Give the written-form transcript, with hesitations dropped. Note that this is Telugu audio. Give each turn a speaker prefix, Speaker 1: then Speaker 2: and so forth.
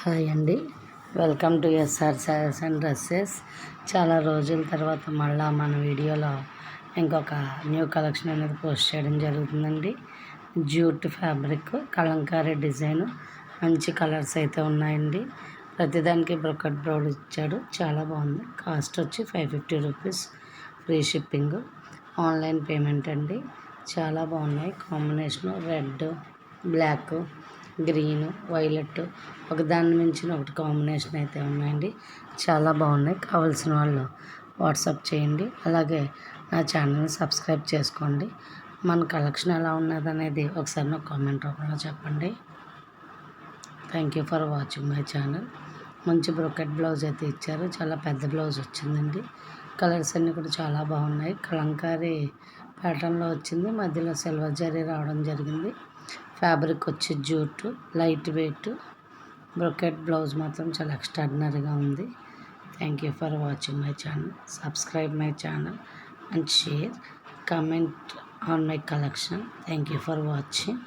Speaker 1: హాయ్ అండి, welcome to SR sarees and dresses. చాలా రోజుల తర్వాత మళ్ళీ మన వీడియోలో ఇంకొక న్యూ కలెక్షన్ అనేది పోస్ట్ చేయడం జరుగుతుందండి. జ్యూట్ ఫ్యాబ్రిక్ కలంకారీ డిజైన్, మంచి కలర్స్ అయితే ఉన్నాయండి. ప్రతిదానికి బ్రొకెట్ బ్రౌడ్ ఇచ్చాడు, చాలా బాగుంది. కాస్ట్ వచ్చి 550 rupees, free shipping, online payment అండి. చాలా బాగున్నాయి. Combination red, black, green, violet, ఒకదాని మించిన ఒకటి కాంబినేషన్ అయితే ఉన్నాయండి. చాలా బాగున్నాయి. కావాల్సిన వాళ్ళు వాట్సాప్ చేయండి. అలాగే నా ఛానల్ని సబ్స్క్రైబ్ చేసుకోండి. మన కలెక్షన్ ఎలా ఉన్నది అనేది ఒకసారి నాకు కామెంట్ రూపంలో చెప్పండి. Thank you for watching my channel. మంచి బ్రొకెట్ బ్లౌజ్ అయితే ఇచ్చారు, చాలా పెద్ద బ్లౌజ్ వచ్చిందండి. కలర్స్ అన్నీ కూడా చాలా బాగున్నాయి. కలంకారీ ప్యాటర్న్లో వచ్చింది, మధ్యలో సిల్వర్ జరీ రావడం జరిగింది. ఫ్యాబ్రిక్ వచ్చి jute, light weight. Brocade blouse మాత్రం చాలా ఎక్స్ట్రాడినరీగా ఉంది. Thank you for watching my channel. Subscribe my channel and share, comment on my collection. Thank you for watching.